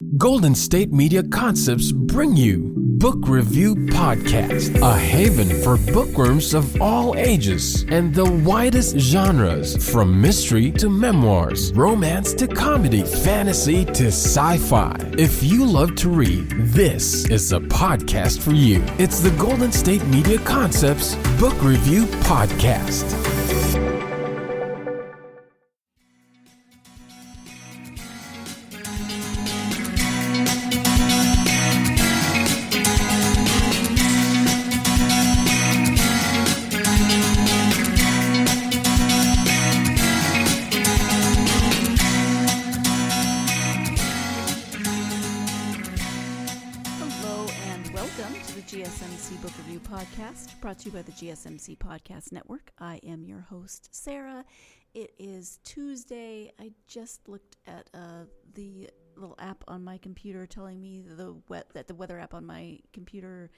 Golden State Media Concepts bring you Book Review Podcast, a haven for bookworms of all ages and the widest genres, from mystery to memoirs, romance to comedy, fantasy to sci-fi. If you love to read, this is a podcast for you. It's the Golden State Media Concepts Book Review Podcast. GSMC Book Review Podcast, brought to you by the GSMC Podcast Network. I am your host, Sarah. It is Tuesday. I just looked at the little app on my computer telling me that the weather app on my computer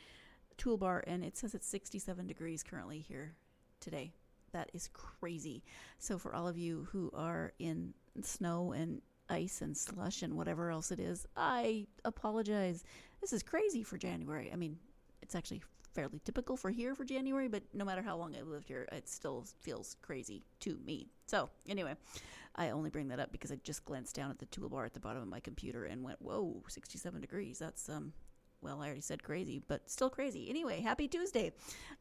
toolbar, and it says it's 67 degrees currently here today. That is crazy. So for all of you who are in snow and ice and slush and whatever else it is, I apologize. This is crazy for January. I mean, it's actually fairly typical for here for January, but no matter how long I've lived here, it still feels crazy to me. So anyway, I only bring that up because I just glanced down at the toolbar at the bottom of my computer and went, whoa, 67 degrees. That's, well, I already said crazy, but still crazy. Anyway, happy Tuesday.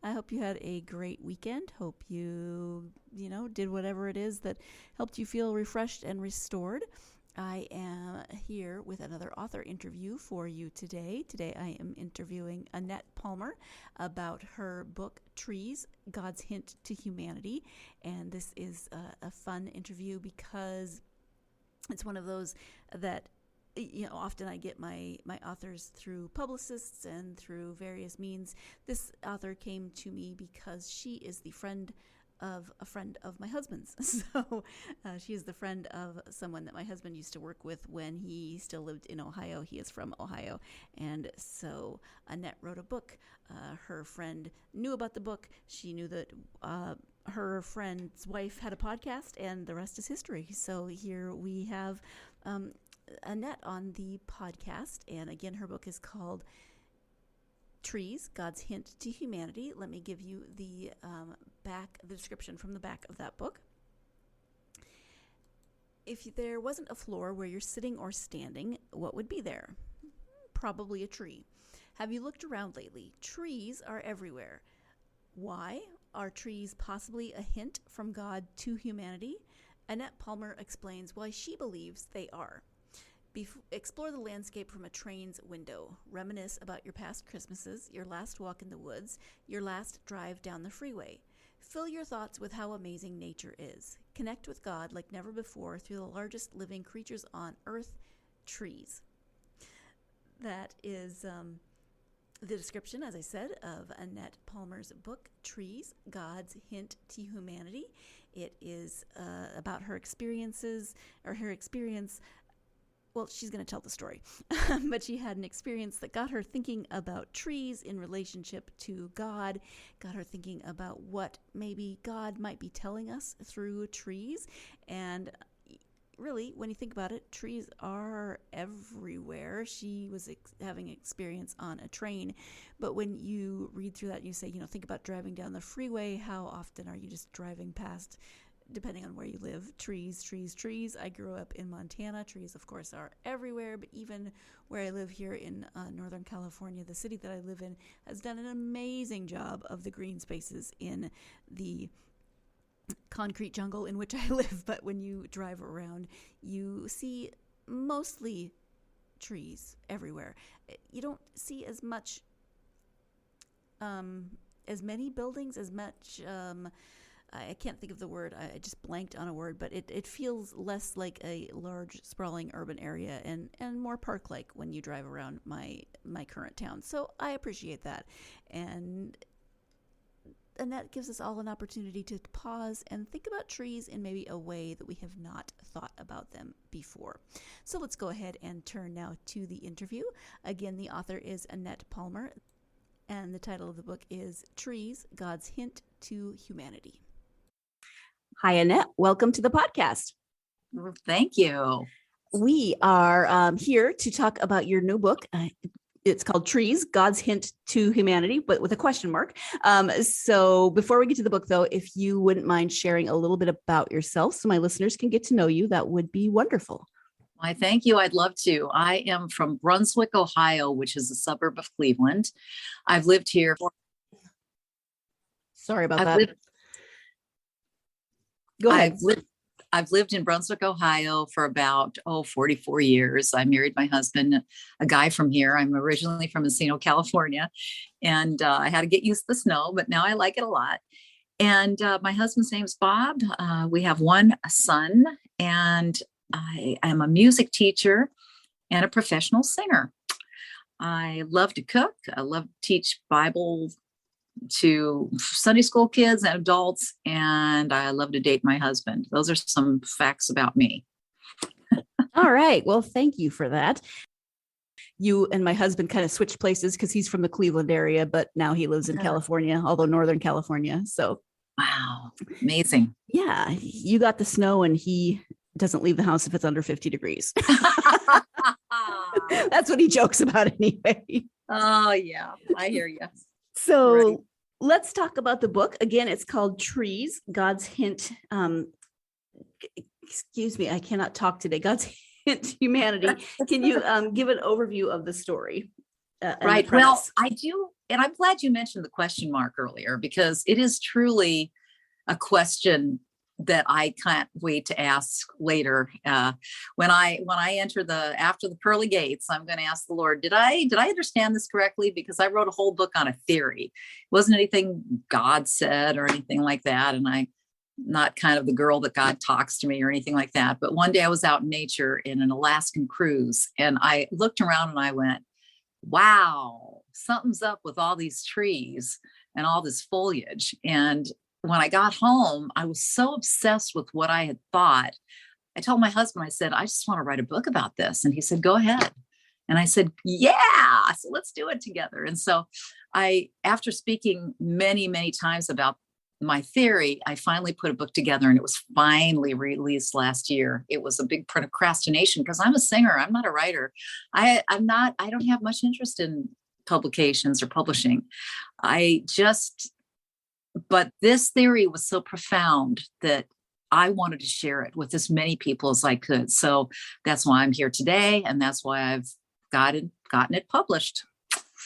I hope you had a great weekend. Hope you did whatever it is that helped you feel refreshed and restored. I am here with another author interview for you today. Today I am interviewing Annette Palmer about her book, Trees, God's Hint to Humanity. And this is a fun interview because it's one of those that, often I get my authors through publicists and through various means. This author came to me because she is the friend of a friend of my husband's. So she is the friend of someone that my husband used to work with when he still lived in Ohio. He is from Ohio. And so Annette wrote a book. Her friend knew about the book. She knew that her friend's wife had a podcast, and the rest is history. So here we have Annette on the podcast. And again, her book is called Trees, God's Hint to Humanity. Let me give you the description from the back of that book. If there wasn't a floor where you're sitting or standing, what would be there? Probably a tree. Have you looked around lately? Trees are everywhere. Why? Are trees possibly a hint from God to humanity? Annette Palmer explains why she believes they are. Explore the landscape from a train's window. Reminisce about your past Christmases, your last walk in the woods, your last drive down the freeway. Fill your thoughts with how amazing nature is. Connect with God like never before through the largest living creatures on earth, trees. That is the description, as I said, of Annette Palmer's book, Trees, God's Hint to Humanity. It is about her experiences, or her experience. Well, she's going to tell the story, but she had an experience that got her thinking about trees in relationship to God, got her thinking about what maybe God might be telling us through trees. And really, when you think about it, trees are everywhere. She was having an experience on a train, but when you read through that, you say, think about driving down the freeway. How often are you just driving past, depending on where you live, trees, trees, trees. I grew up in Montana. Trees, of course, are everywhere, but even where I live here in Northern California, the city that I live in has done an amazing job of the green spaces in the concrete jungle in which I live. But when you drive around, you see mostly trees everywhere. You don't see as much, as many buildings, as much, I can't think of the word. I just blanked on a word, but it feels less like a large, sprawling urban area and more park-like when you drive around my current town. So I appreciate that. And that gives us all an opportunity to pause and think about trees in maybe a way that we have not thought about them before. So let's go ahead and turn now to the interview. Again, the author is Annette Palmer, and the title of the book is Trees, God's Hint to Humanity. Hi, Annette. Welcome to the podcast. Thank you. We are here to talk about your new book. It's called Trees, God's Hint to Humanity, but with a question mark. So before we get to the book, though, if you wouldn't mind sharing a little bit about yourself so my listeners can get to know you, that would be wonderful. Why, thank you. I'd love to. I am from Brunswick, Ohio, which is a suburb of Cleveland. I've lived here. Sorry about that. Go ahead. I've lived in Brunswick, Ohio for about 44 years. I married my husband, a guy from here. I'm originally from Encino, California, and I had to get used to the snow, but now I like it a lot. And my husband's name's Bob. We have one son, and I am a music teacher and a professional singer. I love to cook. I love to teach Bible to Sunday school kids and adults, and I love to date my husband. Those are some facts about me. All right. Well, thank you for that. You and my husband kind of switched places because he's from the Cleveland area, but now he lives in California, although Northern California. So, wow, amazing. Yeah, you got the snow, and he doesn't leave the house if it's under 50 degrees. That's what he jokes about anyway. Oh, yeah, I hear you. So let's talk about the book. Again, it's called Trees, God's Hint. Excuse me, I cannot talk today. God's Hint to Humanity. Can you give an overview of the story? Right. Well, I do. And I'm glad you mentioned the question mark earlier, because it is truly a question that I can't wait to ask later. When I enter after the pearly gates, I'm going to ask the Lord, did I understand this correctly? Because I wrote a whole book on a theory. It wasn't anything God said or anything like that. And I'm not kind of the girl that God talks to me or anything like that. But one day I was out in nature in an Alaskan cruise, and I looked around and I went, wow, something's up with all these trees and all this foliage. And when I got home, I was so obsessed with what I had thought. I told my husband, I said, I just want to write a book about this. And he said, go ahead. And I said, yeah, so let's do it together. And so after speaking many, many times about my theory, I finally put a book together, and it was finally released last year. It was a big procrastination because I'm a singer. I'm not a writer. I don't have much interest in publications or publishing. But this theory was so profound that I wanted to share it with as many people as I could. So that's why I'm here today. And that's why I've gotten it published.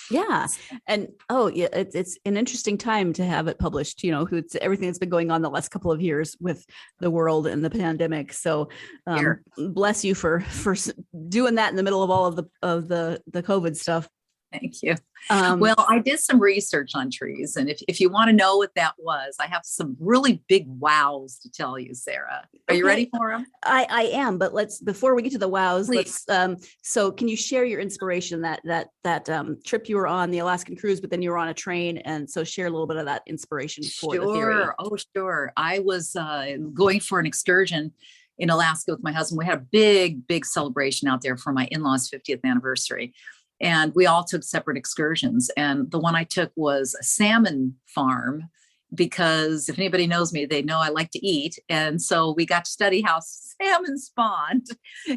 Yeah. And it's an interesting time to have it published, it's everything that's been going on the last couple of years with the world and the pandemic. So bless you for doing that in the middle of all of the COVID stuff. Thank you. Well, I did some research on trees. And if you want to know what that was, I have some really big wows to tell you, Sarah. Are you ready for them? I am, but before we get to the wows, so can you share your inspiration, that trip you were on, the Alaskan cruise, but then you were on a train. And so share a little bit of that inspiration for the theory. Oh, sure. I was going for an excursion in Alaska with my husband. We had a big, big celebration out there for my in-laws' 50th anniversary. And we all took separate excursions. And the one I took was a salmon farm, because if anybody knows me, they know I like to eat. And so we got to study how salmon spawned,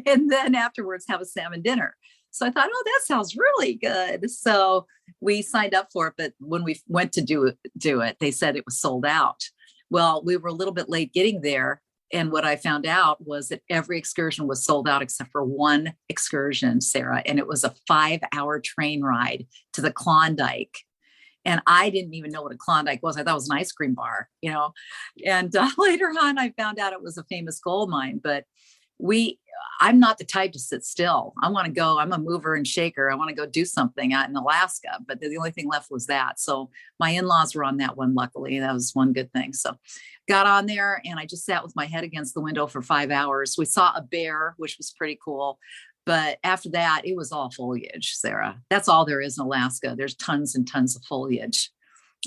and then afterwards have a salmon dinner. So I thought, oh, that sounds really good. So we signed up for it. But when we went to do it, they said it was sold out. Well, we were a little bit late getting there. And what I found out was that every excursion was sold out except for one excursion, Sarah. And it was a 5-hour train ride to the Klondike. And I didn't even know what a Klondike was. I thought it was an ice cream bar, And later on, I found out it was a famous gold mine. But I'm not the type to sit still. I want to go. I'm a mover and shaker. I want to go do something out in Alaska. But the only thing left was that. So my in-laws were on that one, luckily. That was one good thing. So got on there, and I just sat with my head against the window for 5 hours. We saw a bear, which was pretty cool. But after that, it was all foliage, Sarah. That's all there is in Alaska. There's tons and tons of foliage.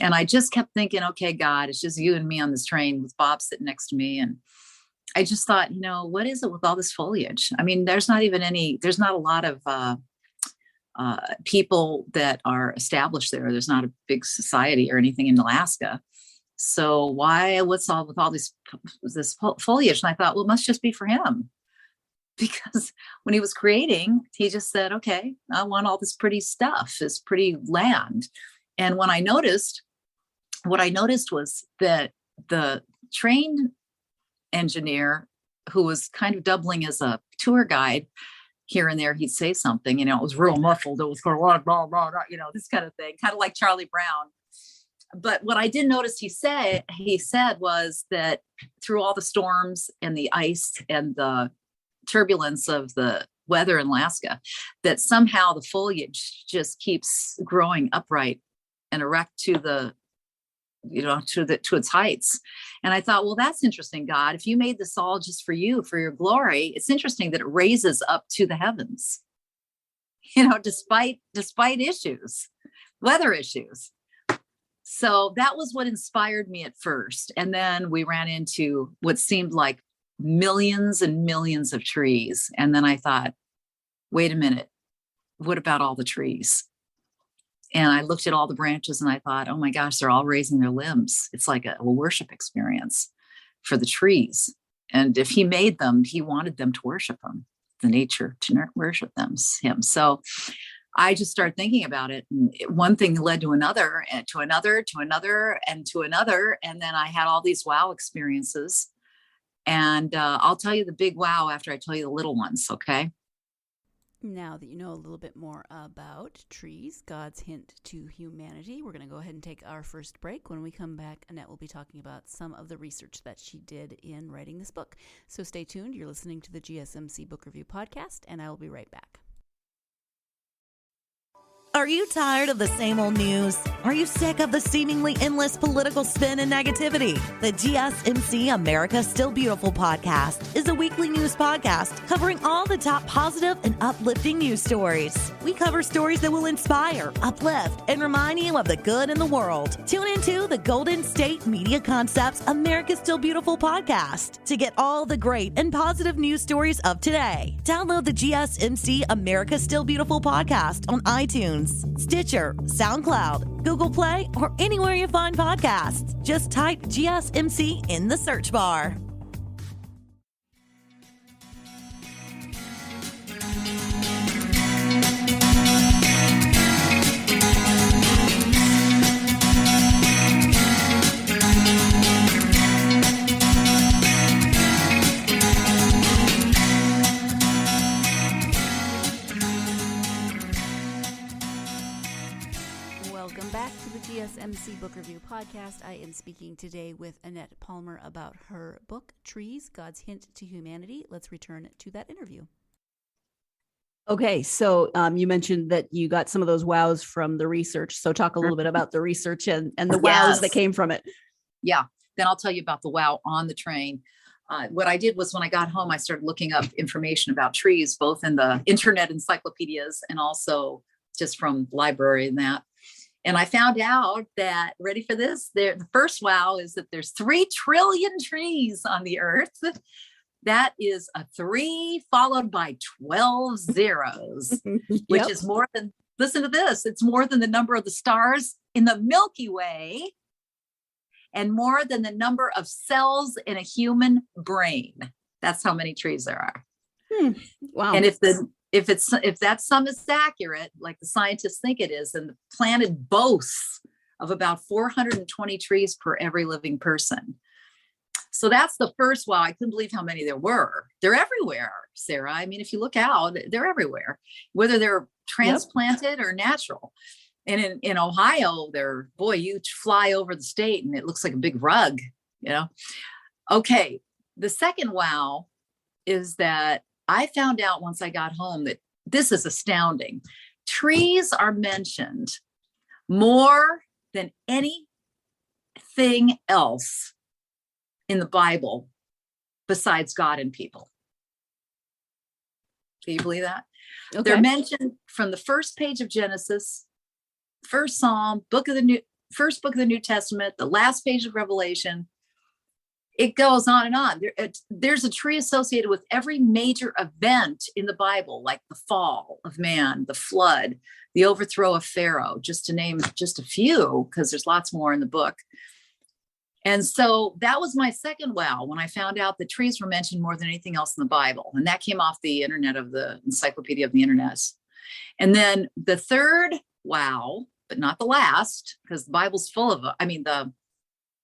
And I just kept thinking, okay, God, it's just you and me on this train with Bob sitting next to me. And I just thought, what is it with all this foliage? I mean, there's not a lot of people that are established there. There's not a big society or anything in Alaska. So what's all with all this foliage? And I thought, well, it must just be for him. because when he was creating, he just said, okay, I want all this pretty stuff, this pretty land. And what I noticed was that the trained engineer, who was kind of doubling as a tour guide, here and there, he'd say something, it was real muffled. It was going blah, blah, blah, this kind of thing, kind of like Charlie Brown. But what I did notice he said was that through all the storms and the ice and the turbulence of the weather in Alaska, that somehow the foliage just keeps growing upright and erect to its heights. And I thought, well, that's interesting, God. If you made this all just for you, for your glory, it's interesting that it raises up to the heavens, despite issues, weather issues. So that was what inspired me at first. And then we ran into what seemed like millions and millions of trees. And then I thought, wait a minute, what about all the trees? And I looked at all the branches and I thought, oh my gosh, they're all raising their limbs. It's like a worship experience for the trees. And if he made them, he wanted them to worship him, the nature to worship him. So I just started thinking about it. And one thing led to another and to another, to another, and to another. And then I had all these wow experiences. And I'll tell you the big wow after I tell you the little ones, okay? Now that you know a little bit more about trees, God's hint to humanity, we're going to go ahead and take our first break. When we come back, Annette will be talking about some of the research that she did in writing this book. So stay tuned. You're listening to the GSMC Book Review Podcast, and I will be right back. Are you tired of the same old news? Are you sick of the seemingly endless political spin and negativity? The GSMC America's Still Beautiful podcast is a weekly news podcast covering all the top positive and uplifting news stories. We cover stories that will inspire, uplift, and remind you of the good in the world. Tune into the Golden State Media Concepts America's Still Beautiful podcast to get all the great and positive news stories of today. Download the GSMC America's Still Beautiful podcast on iTunes, Stitcher, SoundCloud, Google Play, or anywhere you find podcasts. Just type GSMC in the search bar. Welcome back to the GSMC Book Review Podcast. I am speaking today with Annette Palmer about her book, Trees, God's Hint to Humanity. Let's return to that interview. Okay, so you mentioned that you got some of those wows from the research. So talk a little bit about the research and the wows that came from it. Yeah, then I'll tell you about the wow on the train. What I did was when I got home, I started looking up information about trees, both in the internet encyclopedias and also just from library and that. And I found out that, ready for this? The first wow is that there's 3 trillion trees on the earth. That is a 3 followed by 12 zeros, which is more than, listen to this, it's more than the number of the stars in the Milky Way and more than the number of cells in a human brain. That's how many trees there are. Wow. And if that sum is accurate, like the scientists think it is, then the planet boasts of about 420 trees per every living person. So that's the first wow. I couldn't believe how many there were. They're everywhere, Sarah. I mean, if you look out, they're everywhere, whether they're transplanted or natural. And in Ohio, you fly over the state and it looks like a big rug, Okay. The second wow is that I found out once I got home that this is astounding. Trees are mentioned more than anything else in the Bible besides God and people. Can you believe that? Okay. They're mentioned from the first page of Genesis, first Psalm, first book of the New Testament, the last page of Revelation. It goes on and on. There's a tree associated with every major event in the Bible, like the fall of man, the flood, the overthrow of Pharaoh, just to name just a few, because there's lots more in the book. And so that was my second wow, when I found out that trees were mentioned more than anything else in the Bible. And that came off the internet, of the Encyclopedia of the Internet. And then the third wow, but not the last, because the Bible's full of them. I mean, the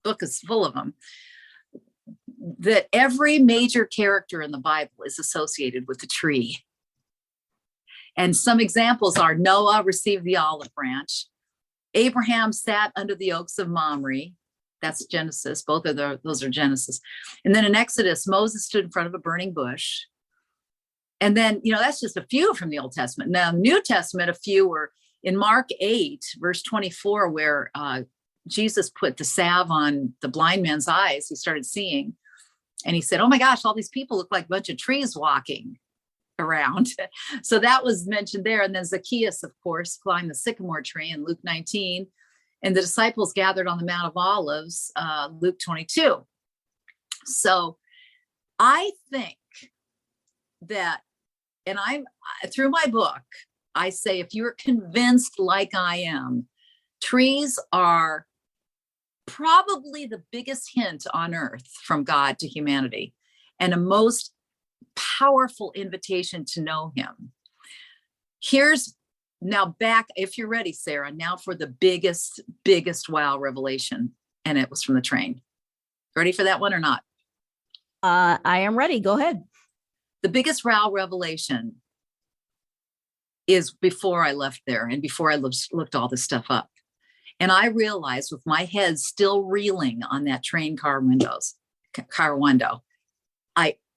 book is full of them, that every major character in the Bible is associated with a tree. And some examples are: Noah received the olive branch. Abraham sat under the oaks of Mamre. That's Genesis. Both of those are Genesis. And then in Exodus, Moses stood in front of a burning bush. And then, that's just a few from the Old Testament. Now, in the New Testament, a few were in Mark 8, verse 24, where Jesus put the salve on the blind man's eyes. He started seeing. And he said, oh my gosh, all these people look like a bunch of trees walking around. So that was mentioned there. And then Zacchaeus, of course, climbed the sycamore tree in Luke 19. And the disciples gathered on the Mount of Olives, Luke 22. So I think that, and I'm through my book, I say, if you're convinced like I am, trees are probably the biggest hint on earth from God to humanity, and a most powerful invitation to know him. Here's now back, if you're ready, Sarah, now for the biggest wow revelation. And it was from the train. Ready for that one or not? I am ready. Go ahead. The biggest wow revelation is before I left there and before I looked all this stuff up. And I realized, with my head still reeling on that train car window,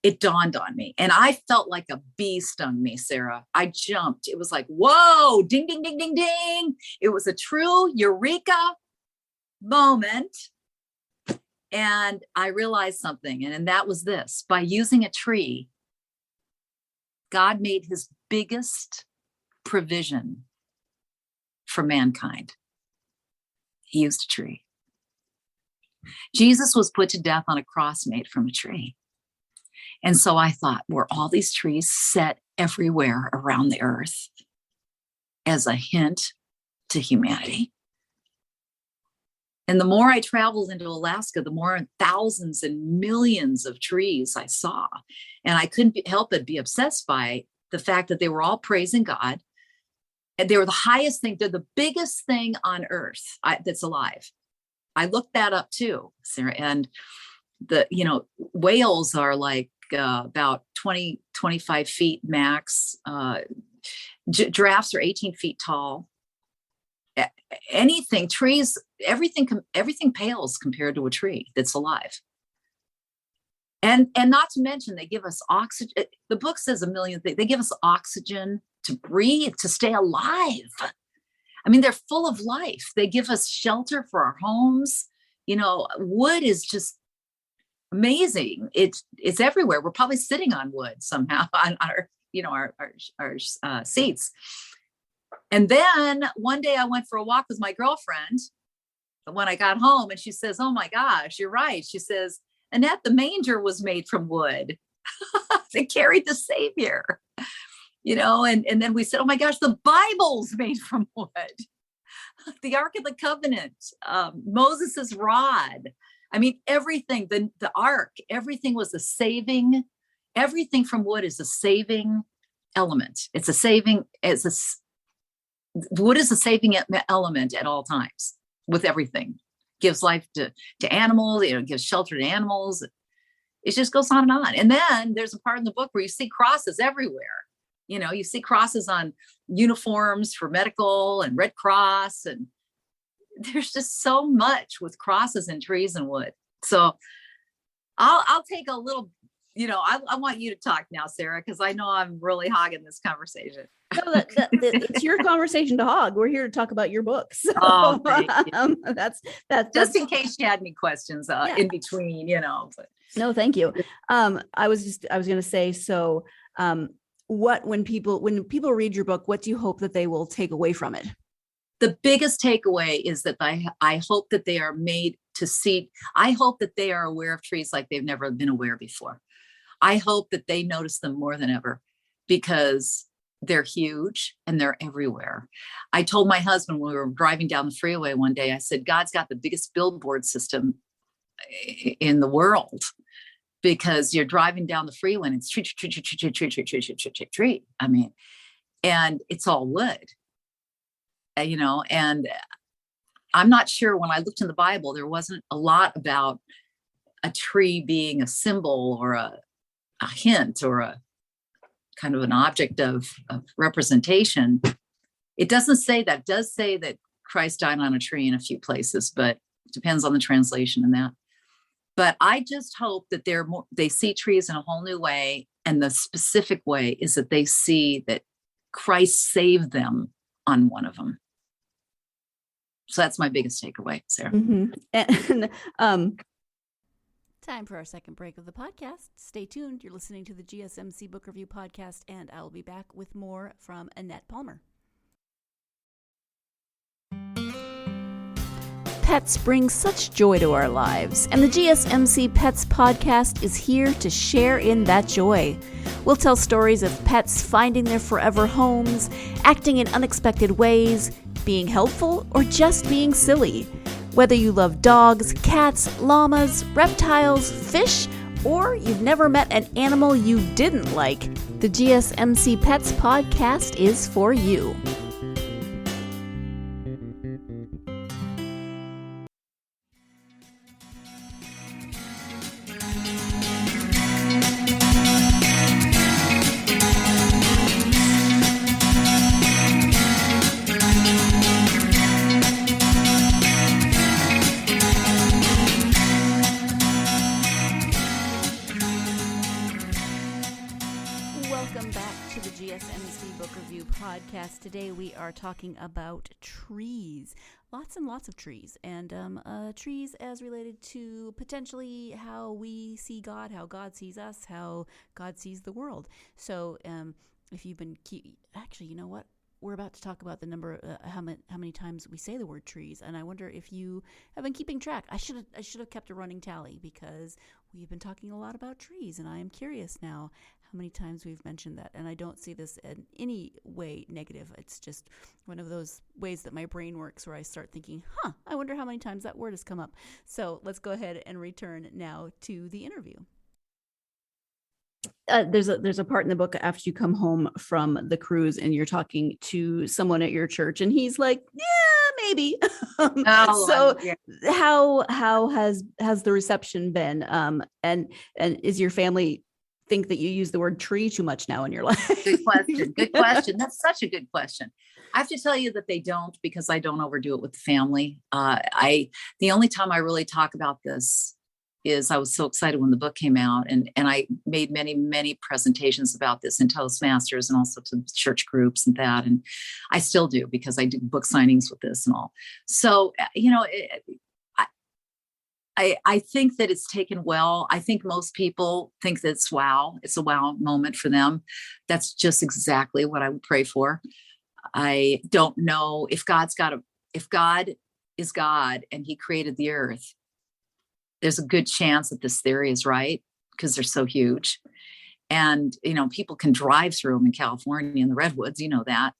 it dawned on me, and I felt like a bee stung me, Sarah. I jumped. It was like, whoa, ding, ding, ding, ding, ding. It was a true eureka moment. And I realized something, and that was this: by using a tree, God made his biggest provision for mankind. He used a tree. Jesus was put to death on a cross made from a tree. And so I thought, were all these trees set everywhere around the earth as a hint to humanity? And the more I traveled into Alaska, the more thousands and millions of trees I saw. And I couldn't help but be obsessed by the fact that they were all praising God. And they were the highest thing. They're the biggest thing on earth that's alive. I looked that up too, Sarah. And whales are like about 20, 25 feet max. Giraffes are 18 feet tall. Anything, trees, everything pales compared to a tree that's alive. And not to mention, they give us oxygen. The book says a million things. They give us oxygen to breathe, to stay alive. I mean, they're full of life. They give us shelter for our homes. Wood is just amazing. It's everywhere. We're probably sitting on wood somehow on our seats. And then one day I went for a walk with my girlfriend when I got home, and she says, oh my gosh, you're right. She says, Annette, the manger was made from wood. They carried the Savior, and then we said, oh my gosh, the Bible's made from wood. The Ark of the Covenant, Moses's rod. I mean, everything, the ark, everything was everything from wood is a saving element. Wood is a saving element at all times with everything. Gives life to animals, gives shelter to animals. It just goes on and on. And then there's a part in the book where you see crosses everywhere. You see crosses on uniforms for medical and Red Cross, and there's just so much with crosses and trees and wood. So I'll take a little, I want you to talk now, Sarah, because I know I'm really hogging this conversation. No, it's your conversation to hog. We're here to talk about your books. So, oh, that's just in case you had any questions in between, But. No, thank you. I was going to say, so when people read your book, what do you hope that they will take away from it? The biggest takeaway is that I hope that they are made to see. I hope that they are aware of trees like they've never been aware before. I hope that they notice them more than ever, because they're huge and they're everywhere. I told my husband when we were driving down the freeway one day, I said, God's got the biggest billboard system in the world, because you're driving down the freeway and it's tree, tree, tree, tree, tree, tree, tree, tree, tree, tree, tree. I mean, and it's all wood, and I'm not sure, when I looked in the Bible, there wasn't a lot about a tree being a symbol or a hint or a kind of an object of representation. It doesn't say that. It does say that Christ died on a tree in a few places, but it depends on the translation and that. But I just hope that they see trees in a whole new way. And the specific way is that they see that Christ saved them on one of them. So that's my biggest takeaway, Sarah. Mm-hmm. And time for our second break of the podcast. Stay tuned. You're listening to the GSMC Book Review Podcast, and I will be back with more from Annette Palmer. Pets bring such joy to our lives, and the GSMC Pets Podcast is here to share in that joy. We'll tell stories of pets finding their forever homes, acting in unexpected ways, being helpful, or just being silly. Whether you love dogs, cats, llamas, reptiles, fish, or you've never met an animal you didn't like, the GSMC Pets Podcast is for you. Podcast. Today we are talking about trees, lots and lots of trees, and trees as related to potentially how we see God, how God sees us, how God sees the world. So if you've been actually, you know what? We're about to talk about the number, how many times we say the word trees, and I wonder if you have been keeping track. I should have kept a running tally, because we've been talking a lot about trees, and I am curious now how many times we've mentioned that. And I don't see this in any way negative. It's just one of those ways that my brain works, where I start thinking, I wonder how many times that word has come up. So let's go ahead and return now to the interview. There's a part in the book after you come home from the cruise and you're talking to someone at your church, and he's like, yeah, maybe. How has the reception been? And is your family think that you use the word tree too much now in your life? Good question. That's such a good question. I have to tell you that they don't, because I don't overdo it with the family. The only time I really talk about this is I was so excited when the book came out, and I made many, many presentations about this in Toastmasters and also to church groups and that. And I still do, because I do book signings with this and all. So, I think that it's taken well. I think most people think that it's a wow moment for them. That's just exactly what I would pray for. I don't know if God is God and he created the earth, there's a good chance that this theory is right, because they're so huge. And, people can drive through them in California in the redwoods, that.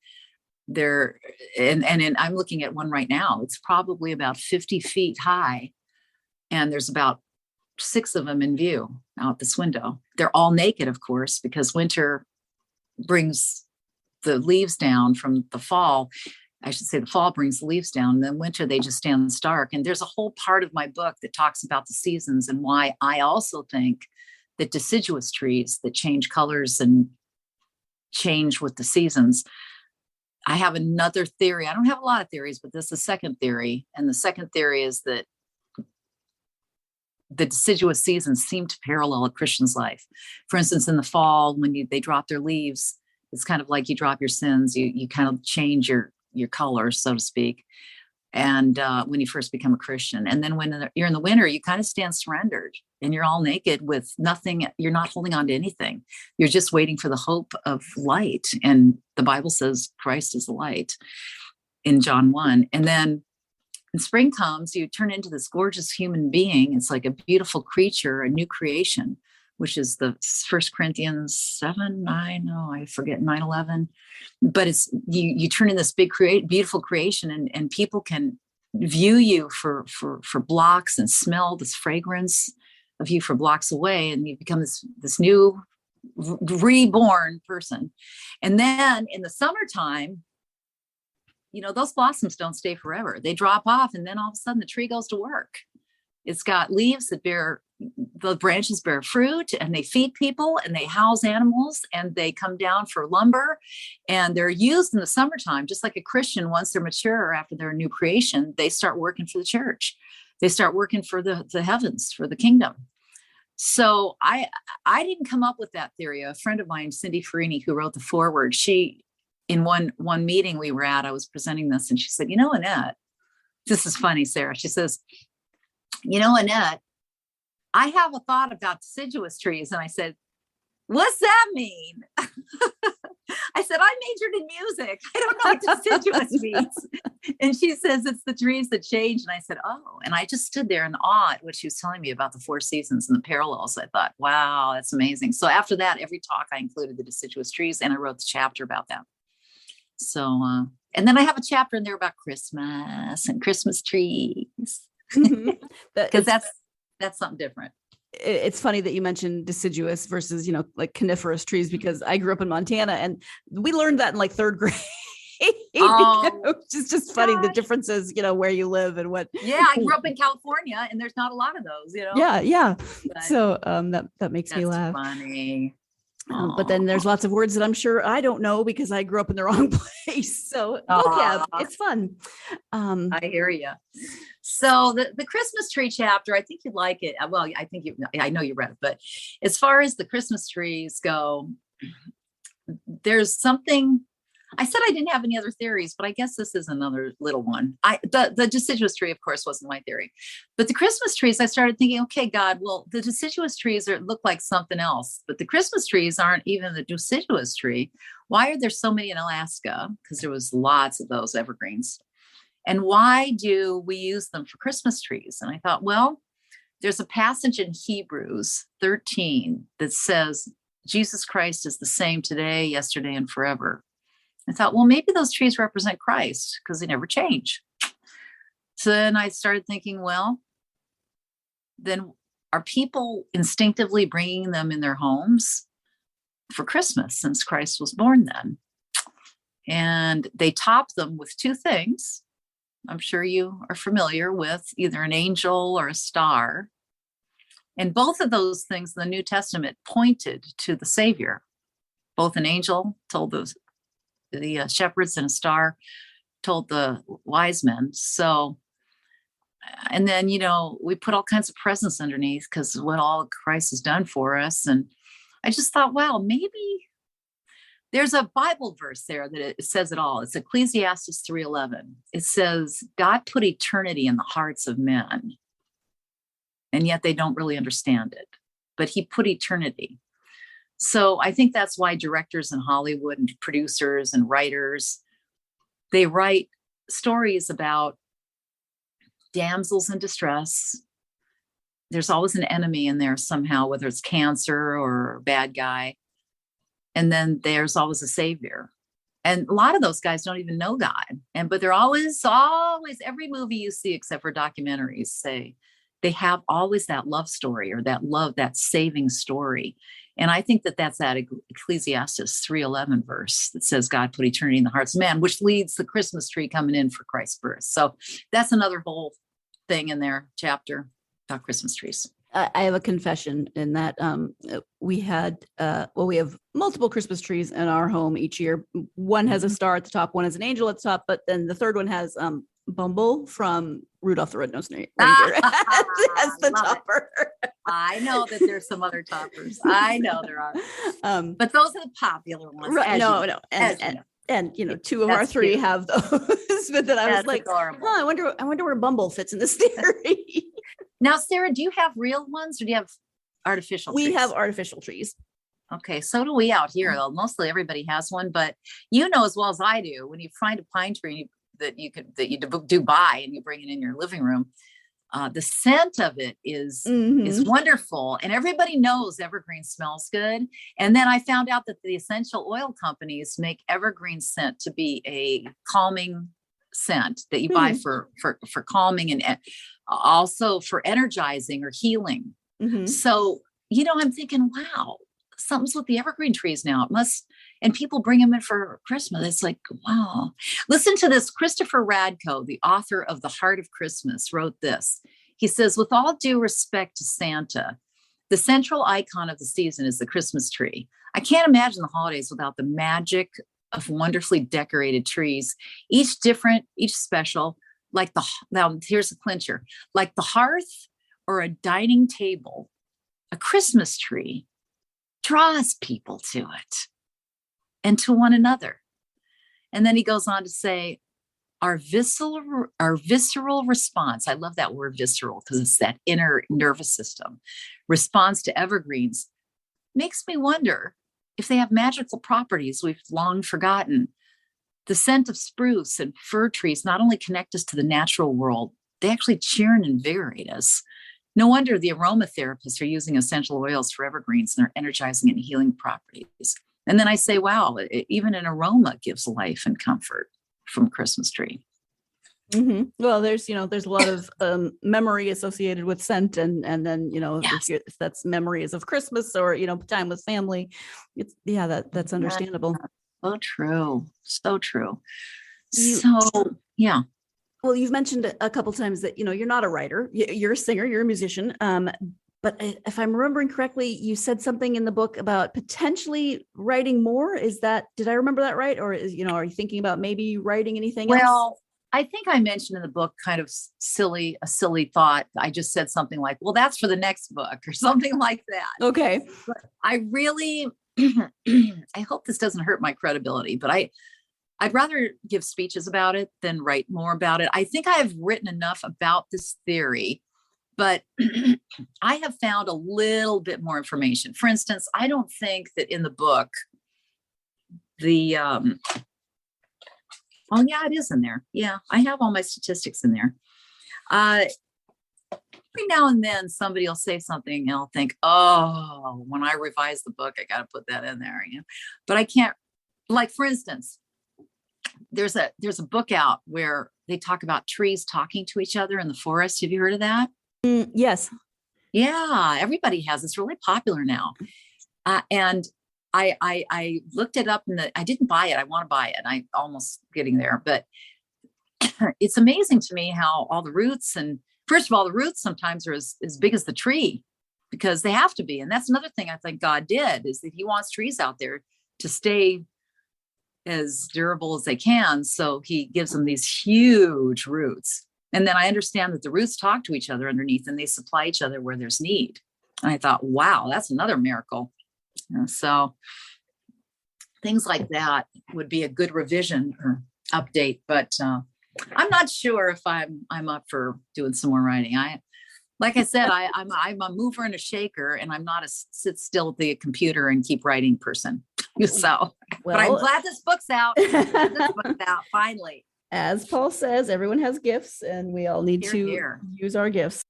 And I'm looking at one right now. It's probably about 50 feet high. And there's about 6 of them in view out this window. They're all naked, of course, because winter brings the leaves down from the fall. I should say the fall brings the leaves down. And then winter, they just stand stark. And there's a whole part of my book that talks about the seasons, and why I also think that deciduous trees that change colors and change with the seasons. I have another theory. I don't have a lot of theories, but this is the second theory. And the second theory is that the deciduous seasons seem to parallel a Christian's life. For instance, in the fall, when they drop their leaves, it's kind of like you drop your sins. You kind of change your color, so to speak. And when you first become a Christian, and then when you're in the winter, you kind of stand surrendered, and you're all naked with nothing. You're not holding on to anything. You're just waiting for the hope of light. And the Bible says Christ is the light in John 1. And then when spring comes, you turn into this gorgeous human being. It's like a beautiful creature, a new creation, which is the 1 Corinthians 7, 9, I forget, 9, 11. But it's you turn in this big beautiful creation, and people can view you for blocks and smell this fragrance of you for blocks away, and you become this new reborn person. And then in the summertime, those blossoms don't stay forever. They drop off, and then all of a sudden the tree goes to work. It's got leaves that the branches bear fruit, and they feed people, and they house animals, and they come down for lumber, and they're used in the summertime. Just like a Christian, once they're mature, after they're a new creation, they start working for the church. They start working for the heavens, for the kingdom. So I didn't come up with that theory. A friend of mine, Cindy Farini, who wrote the foreword, in one meeting we were at, I was presenting this, and she said, Annette, this is funny, Sarah. She says, Annette, I have a thought about deciduous trees. And I said, what's that mean? I said, I majored in music. I don't know what deciduous means. And she says, it's the trees that change. And I said, oh, and I just stood there in awe at what she was telling me about the 4 seasons and the parallels. I thought, wow, that's amazing. So after that, every talk I included the deciduous trees, and I wrote the chapter about them. So, and then I have a chapter in there about Christmas and Christmas trees. Because that's something different. It's funny that you mentioned deciduous versus, like coniferous trees, because I grew up in Montana and we learned that in like 3rd grade. Which is just funny, the differences, where you live and what. Yeah, I grew up in California and there's not a lot of those, Yeah. But so that makes me laugh. Funny. But then there's lots of words that I'm sure I don't know because I grew up in the wrong place. So yeah, it's fun. I hear you. So the Christmas tree chapter, I think you'd like it. Well, I know you read it, but as far as the Christmas trees go, there's something. I said I didn't have any other theories, but I guess this is another little one. The deciduous tree, of course, wasn't my theory, but the Christmas trees, I started thinking, okay, God, well, the deciduous trees look like something else, but the Christmas trees aren't even the deciduous tree. Why are there so many in Alaska? Because there was lots of those evergreens. And why do we use them for Christmas trees? And I thought, well, there's a passage in Hebrews 13 that says, Jesus Christ is the same today, yesterday, and forever. I thought, well, maybe those trees represent Christ because they never change. So then I started thinking, well, then are people instinctively bringing them in their homes for Christmas since Christ was born then? And they top them with 2 things. I'm sure you are familiar with either an angel or a star. And both of those things in the New Testament pointed to the Savior. Both an angel told the shepherds and a star told the wise men. So, and then, we put all kinds of presents underneath because what all Christ has done for us. And I just thought, wow, maybe there's a Bible verse there that it says it all. It's Ecclesiastes 3:11. It says, God put eternity in the hearts of men, and yet they don't really understand it. But he put eternity. So I think that's why directors in Hollywood and producers and writers, they write stories about damsels in distress. There's always an enemy in there somehow, whether it's cancer or a bad guy. And then there's always a savior. And a lot of those guys don't even know God. But they're always, every movie you see, except for documentaries, say they have always that love story or that saving story. And I think that's that Ecclesiastes 3:11 verse that says God put eternity in the hearts of man, which leads the Christmas tree coming in for Christ's birth. So that's another whole thing in their chapter about Christmas trees. I have a confession in that we have multiple Christmas trees in our home each year. One has a star at the top, one has an angel at the top, but then the third one has Bumble from Rudolph the Red-Nosed Reindeer as the topper. I know that there's some other toppers. I know there are, but those are the popular ones. Right? No, and 2 of our 3 have those. But then I was like, I wonder where Bumble fits in this theory. Now, Sarah, do you have real ones or do you have artificial trees? We have artificial trees. Okay, so do we out here. Mostly everybody has one, but as well as I do, when you find a pine tree that you do buy and you bring it in your living room, the scent of it is wonderful, and everybody knows evergreen smells good. And then I found out that the essential oil companies make evergreen scent to be a calming scent that you buy for calming and also for energizing or healing. So, I'm thinking, wow, something's with the evergreen trees now. It must, and people bring them in for Christmas. It's like, wow. Listen to this. Christopher Radko, the author of The Heart of Christmas, wrote this. He says, with all due respect to Santa, the central icon of the season is the Christmas tree. I can't imagine the holidays without the magic of wonderfully decorated trees, each different, each special, now here's the clincher, like the hearth or a dining table, a Christmas tree draws people to it and to one another. And then he goes on to say, our visceral response, I love that word visceral because it's that inner nervous system, response to evergreens makes me wonder if they have magical properties we've long forgotten. The scent of spruce and fir trees not only connect us to the natural world, they actually cheer and invigorate us. No wonder the aromatherapists are using essential oils for evergreens and their energizing and healing properties. And then I say, wow, even an aroma gives life and comfort from a Christmas tree. Well, there's a lot of memory associated with scent, and then Yes. if that's memories of Christmas or time with family, that's understandable. So true. So true. Yeah. Well, you've mentioned a couple times that you're not a writer, you're a singer, you're a musician. But if I'm remembering correctly, you said something in the book about potentially writing more. Did I remember that right? Or are you thinking about maybe writing anything else? Well, I think I mentioned in the book kind of a silly thought. I just said something like, well, that's for the next book or something like that. Okay. But I really, I hope this doesn't hurt my credibility, but I'd rather give speeches about it than write more about it. I think I've written enough about this theory, but I have found a little bit more information. For instance, I don't think that in the book, oh yeah, it is in there. Yeah, I have all my statistics in there. Every now and then somebody will say something and I'll think, oh, when I revise the book, I got to put that in there. But I can't, like, for instance, there's a book out where they talk about trees talking to each other in the forest. Have you heard of that? Yes. Yeah, everybody has. It's really popular now. And I looked it up I didn't buy it. I want to buy it. I'm almost getting there, but it's amazing to me how all the roots, and first of all, the roots sometimes are as big as the tree because they have to be. And that's another thing I think God did, is that he wants trees out there to stay as durable as they can. So he gives them these huge roots. And then I understand that the roots talk to each other underneath and they supply each other where there's need. And I thought, wow, that's another miracle. So things like that would be a good revision or update, but I'm not sure if I'm up for doing some more writing. Like I said, I'm a mover and a shaker, and I'm not a sit still at the computer and keep writing person. So, but I'm glad this book's out. Finally. As Paul says, everyone has gifts, and we all need to use our gifts.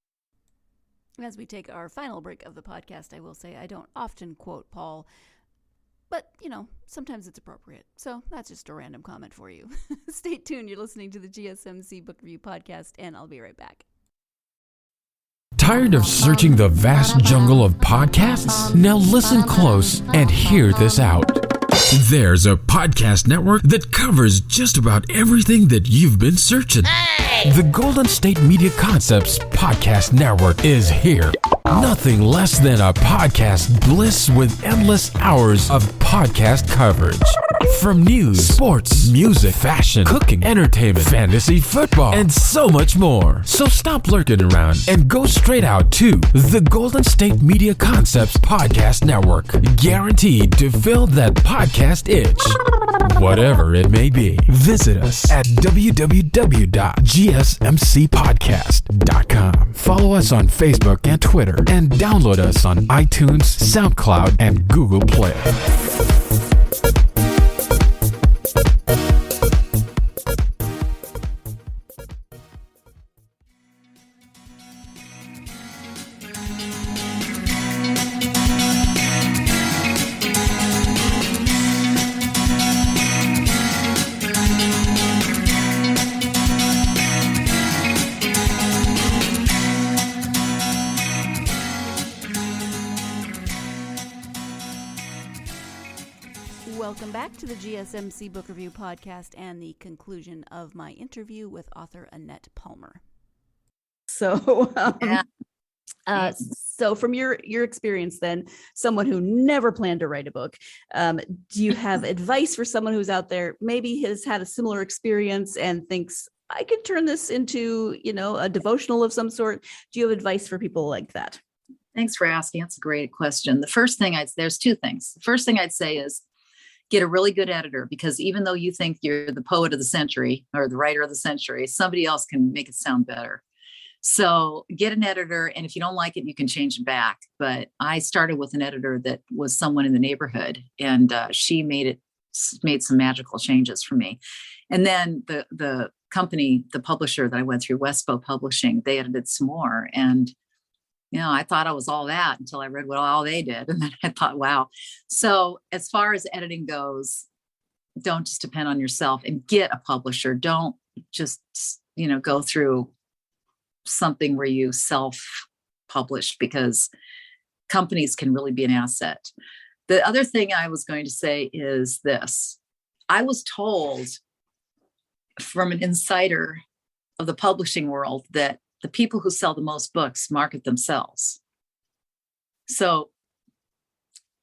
As we take our final break of the podcast, I will say I don't often quote Paul, but, sometimes it's appropriate. So that's just a random comment for you. Stay tuned. You're listening to the GSMC Book Review Podcast, and I'll be right back. Tired of searching the vast jungle of podcasts? Now listen close and hear this out. There's a podcast network that covers just about everything that you've been searching. Hey! The Golden State Media Concepts Podcast Network is here. Nothing less than a podcast bliss with endless hours of podcast coverage. From news, sports, music, fashion, cooking, entertainment, fantasy, football, and so much more. So stop lurking around and go straight out to the Golden State Media Concepts Podcast Network. Guaranteed to fill that podcast itch. Whatever it may be. Visit us at www.gsmcpodcast.com. Follow us on Facebook and Twitter, and download us on iTunes, SoundCloud, and Google Play. back to the GSMC Book Review Podcast and the conclusion of my interview with author Annette Palmer. So, Yeah. so from your experience then, someone who never planned to write a book, do you have advice for someone who's out there, maybe has had a similar experience and thinks, I could turn this into, a devotional of some sort? Do you have advice for people like that? Thanks for asking. That's a great question. There's two things. The first thing I'd say is get a really good editor, because even though you think you're the poet of the century or the writer of the century, somebody else can make it sound better. So get an editor, and if you don't like it, you can change it back. But I started with an editor that was someone in the neighborhood, and she made some magical changes for me. And then the company, the publisher that I went through, Westbow Publishing, they edited some more. And I thought I was all that until I read what all they did. And then I thought, wow. So as far as editing goes, don't just depend on yourself and get a publisher. Don't just, go through something where you self-publish, because companies can really be an asset. The other thing I was going to say is this. I was told from an insider of the publishing world that the people who sell the most books market themselves. So,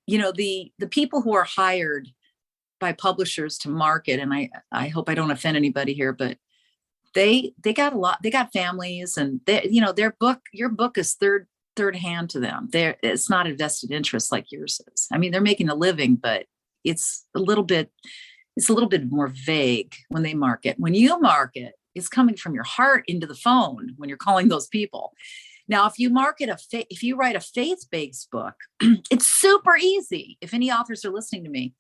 the people who are hired by publishers to market, and I hope I don't offend anybody here, but they got they got families, and your book is third hand to them. It's not a vested interest like yours is. I mean, they're making a living, but it's a little bit more vague when they market. When you market, it's coming from your heart into the phone when you're calling those people. Now, if you if you write a faith-based book, it's super easy. If any authors are listening to me,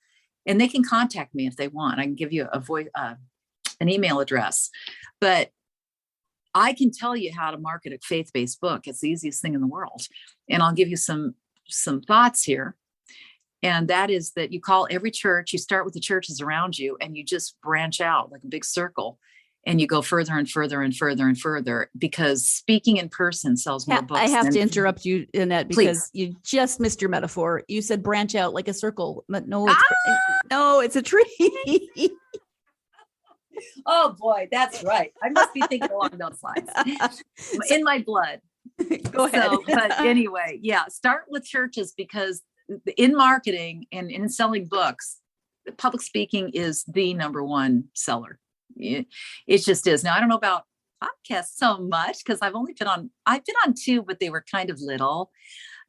and they can contact me if they want, I can give you an email address, but I can tell you how to market a faith-based book. It's the easiest thing in the world. And I'll give you some thoughts here. And that is that you call every church, you start with the churches around you, and you just branch out like a big circle. And you go further and further and further and further, because speaking in person sells more books. I have to interrupt you, Annette, because you just missed your metaphor. You said branch out like a circle, but no, it's a tree. Oh boy, that's right. I must be thinking along those lines. In my blood. Go ahead. But anyway, start with churches, because in marketing and in selling books, public speaking is the number one seller. It just is. Now, I don't know about podcasts so much, because I've been on 2, but they were kind of little.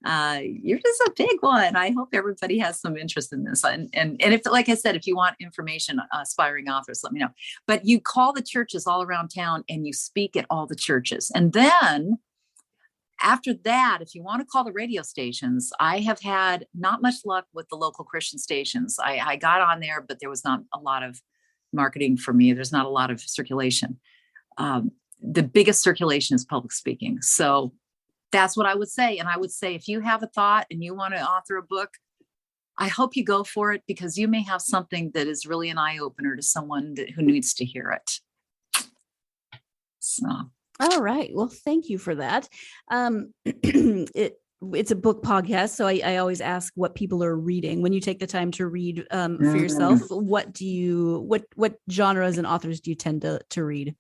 You're just a big one. I hope everybody has some interest in this. And if, like I said, if you want information, aspiring authors, let me know. But you call the churches all around town, and you speak at all the churches. And then after that, if you want to call the radio stations, I have had not much luck with the local Christian stations. I got on there, but there was not a lot of marketing for me. There's not a lot of circulation. The biggest circulation is public speaking. So that's what I would say. And I would say, if you have a thought and you want to author a book, I hope you go for it, because you may have something that is really an eye opener to someone who needs to hear it. So. All right. Well, thank you for that. It's a book podcast, so I always ask what people are reading. When you take the time to read for yourself, what genres and authors do you tend to read?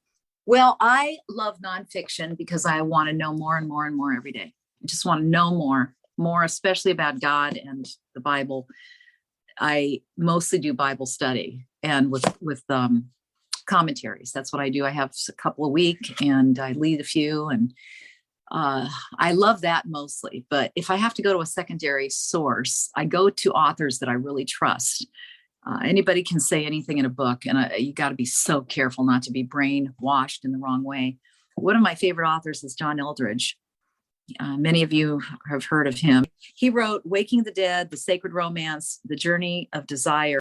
Well, I love nonfiction, because I want to know more and more and more every day. I just want to know more, especially about God and the Bible. I mostly do Bible study, and with commentaries. That's what I do. I have a couple a week, and I lead a few, and I love that mostly. But if I have to go to a secondary source, I go to authors that I really trust. Anybody can say anything in a book, and you got to be so careful not to be brainwashed in the wrong way. One of my favorite authors is John Eldredge. Many of you have heard of him. He wrote Waking the Dead, The Sacred Romance, The Journey of Desire.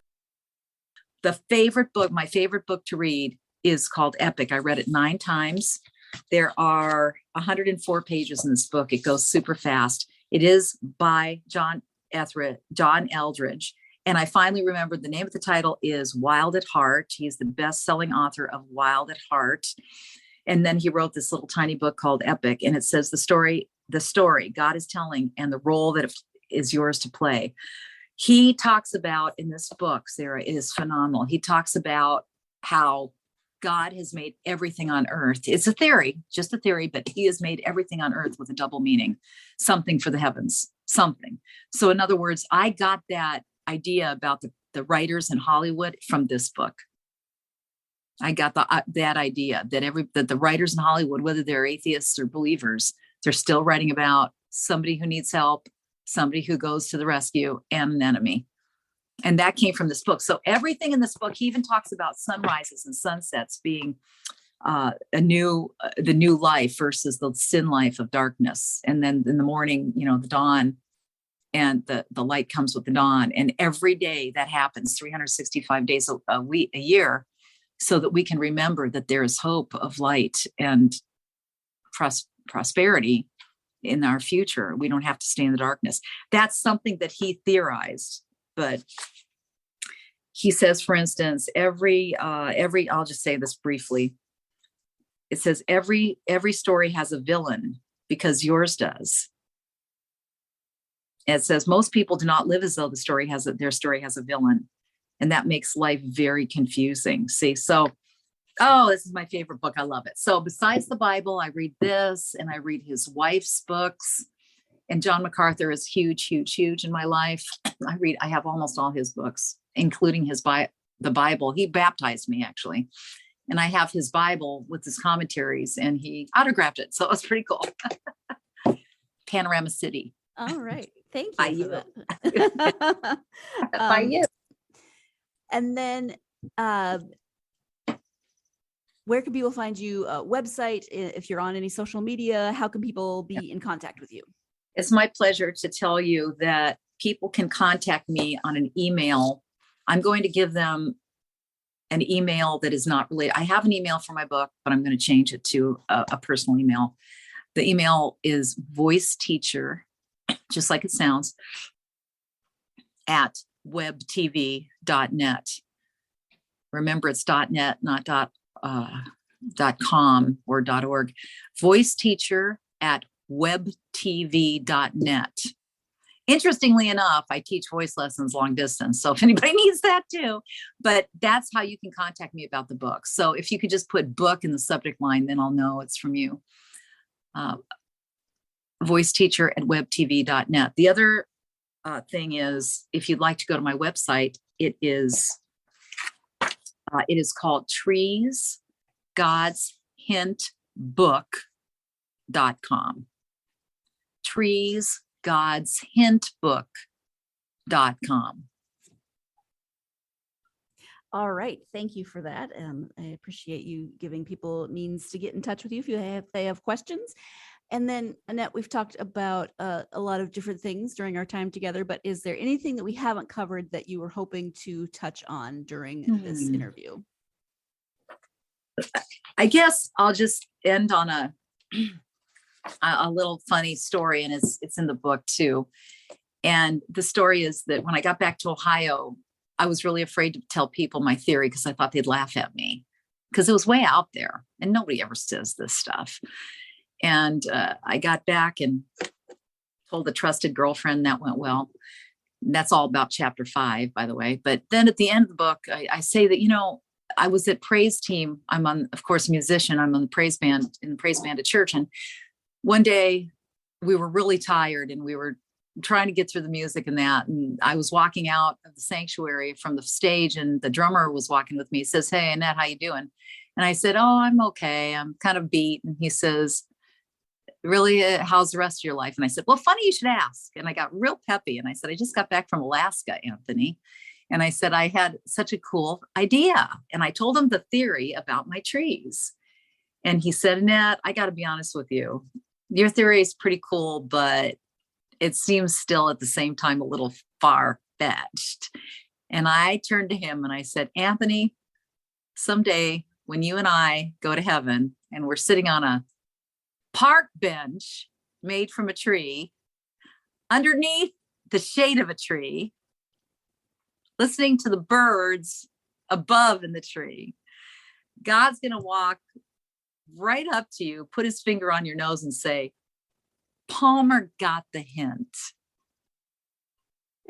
My favorite book to read is called Epic. I read it 9 times. There are 104 pages in this book. It goes super fast. It is by John Eldredge. And I finally remembered the name of the title is Wild at Heart. He's the best-selling author of Wild at Heart. And then he wrote this little tiny book called Epic. And it says the story God is telling, and the role that is yours to play. He talks about in this book, Sarah, it is phenomenal. He talks about how God has made everything on earth. It's a theory, just a theory, but he has made everything on earth with a double meaning, something for the heavens, something. So in other words, I got that idea about the writers in Hollywood from this book. I got that idea that the writers in Hollywood, whether they're atheists or believers, they're still writing about somebody who needs help, somebody who goes to the rescue, and an enemy. And that came from this book. So everything in this book, he even talks about sunrises and sunsets being the new life versus the sin life of darkness. And then in the morning, the dawn, and the light comes with the dawn. And every day that happens 365 days a year, so that we can remember that there is hope of light and prosperity in our future. We don't have to stay in the darkness. That's something that he theorized. But he says, for instance, every I'll just say this briefly. It says every story has a villain because yours does. It says most people do not live as though their story has a villain, and that makes life very confusing. See, so this is my favorite book. I love it. So besides the Bible, I read this, and I read his wife's books. And John MacArthur is huge, huge, huge in my life. I have almost all his books, including the Bible. He baptized me, actually. And I have his Bible with his commentaries, and he autographed it. So it was pretty cool. Panorama City. All right. Thank By you for you. that. By you. And then where can people find you? Website, if you're on any social media, how can people be in contact with you? It's my pleasure to tell you that people can contact me on an email. I'm going to give them an email that is not related. I have an email for my book, but I'm going to change it to a personal email. The email is voiceteacher, just like it sounds, at webtv.net. Remember, it's .net, not .com or .org. Voiceteacher at webtv.net. Interestingly enough, I teach voice lessons long distance. So if anybody needs that too, but that's how you can contact me about the book. So if you could just put book in the subject line, then I'll know it's from you. Voiceteacher at webtv.net. The other thing is, if you'd like to go to my website, it is called treesgodshintbook.com. treesgodshintbook.com. All right. Thank you for that. I appreciate you giving people means to get in touch with you if they have questions. And then, Annette, we've talked about a lot of different things during our time together, but is there anything that we haven't covered that you were hoping to touch on during this interview? I guess I'll just end on a little funny story, and it's in the book too. And the story is that when I got back to Ohio, I was really afraid to tell people my theory because I thought they'd laugh at me because it was way out there and nobody ever says this stuff. And I got back and told a trusted girlfriend. That went well. That's all about chapter 5, by the way. But then at the end of the book, I say that, I was at praise team. I'm of course, a musician. I'm on the praise band at church. And one day we were really tired and we were trying to get through the music and that. And I was walking out of the sanctuary from the stage, and the drummer was walking with me. He says, "Hey, Annette, how you doing?" And I said, "Oh, I'm okay. I'm kind of beat." And he says, "Really, how's the rest of your life?" And I said, "Well, funny you should ask." And I got real peppy. And I said, "I just got back from Alaska, Anthony." And I said, "I had such a cool idea." And I told him the theory about my trees. And he said, "Annette, I got to be honest with you. Your theory is pretty cool, but it seems still at the same time a little far-fetched." And I turned to him and I said, "Anthony, someday when you and I go to heaven and we're sitting on a park bench made from a tree, underneath the shade of a tree, listening to the birds above in the tree, God's going to walk right up to you, put his finger on your nose and say, 'Palmer got the hint.'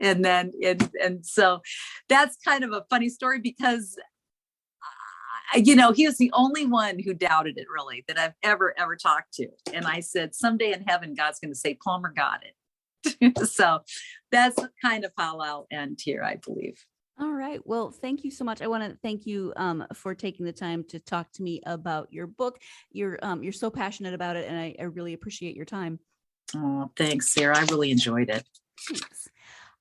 And then, and so that's kind of a funny story because, he was the only one who doubted it really that I've ever talked to. And I said, someday in heaven, God's going to say, Palmer got it. So that's kind of how I'll end here, I believe. All right. Well, thank you so much. I want to thank you for taking the time to talk to me about your book. You're so passionate about it, and I really appreciate your time. Oh, thanks, Sarah. I really enjoyed it. Thanks.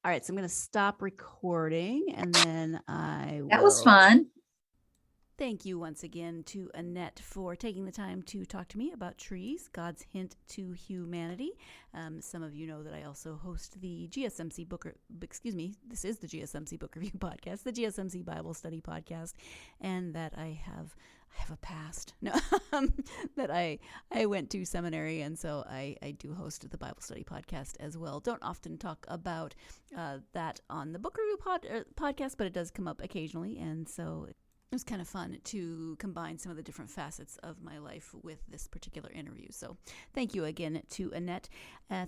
All right. So I'm going to stop recording, and then That was fun. Thank you once again to Annette for taking the time to talk to me about trees, God's hint to humanity. Some of you know that I also host the GSMC this is the GSMC Book Review Podcast, the GSMC Bible Study Podcast, and that I have a past. No, that I went to seminary, and so I do host the Bible Study Podcast as well. Don't often talk about that on the Book Review Podcast, but it does come up occasionally, and so it was kind of fun to combine some of the different facets of my life with this particular interview. So thank you again to Annette.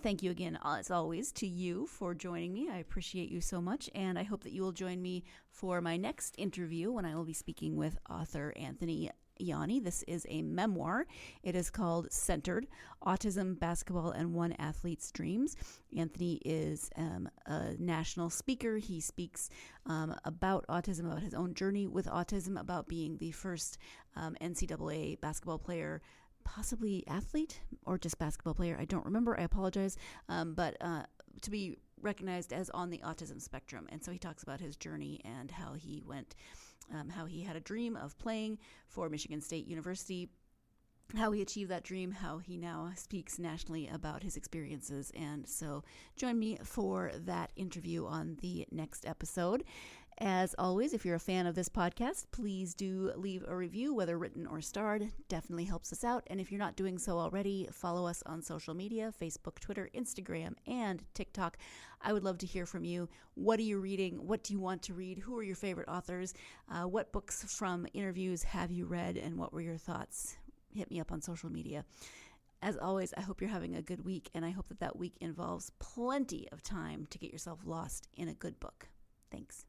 Thank you again, as always, to you for joining me. I appreciate you so much, and I hope that you will join me for my next interview when I will be speaking with author Anthony Yanni. This is a memoir. It is called Centered: Autism, Basketball, and One Athlete's Dreams. Anthony is a national speaker. He speaks about autism, about his own journey with autism, about being the first NCAA basketball player, possibly athlete or just basketball player. I don't remember. I apologize. But to be recognized as on the autism spectrum. And so he talks about his journey and how he went how he had a dream of playing for Michigan State University, how he achieved that dream, how he now speaks nationally about his experiences. And so join me for that interview on the next episode. As always, if you're a fan of this podcast, please do leave a review, whether written or starred. Definitely helps us out. And if you're not doing so already, follow us on social media, Facebook, Twitter, Instagram, and TikTok. I would love to hear from you. What are you reading? What do you want to read? Who are your favorite authors? What books from interviews have you read? And what were your thoughts? Hit me up on social media. As always, I hope you're having a good week, and I hope that that week involves plenty of time to get yourself lost in a good book. Thanks.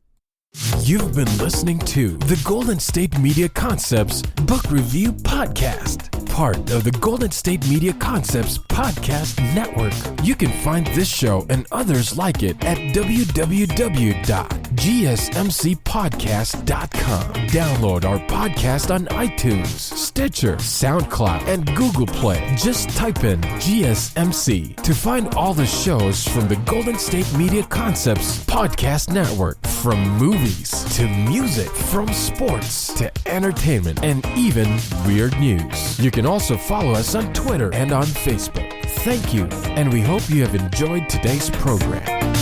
You've been listening to the Golden State Media Concepts Book Review Podcast, part of the Golden State Media Concepts Podcast Network. You can find this show and others like it at www.gsmcpodcast.com. Download our podcast on iTunes, Stitcher, SoundCloud, and Google Play. Just type in GSMC to find all the shows from the Golden State Media Concepts Podcast Network, from movies to music, from sports to entertainment, and even weird news. You can also follow us on Twitter and on Facebook. Thank you, and we hope you have enjoyed today's program.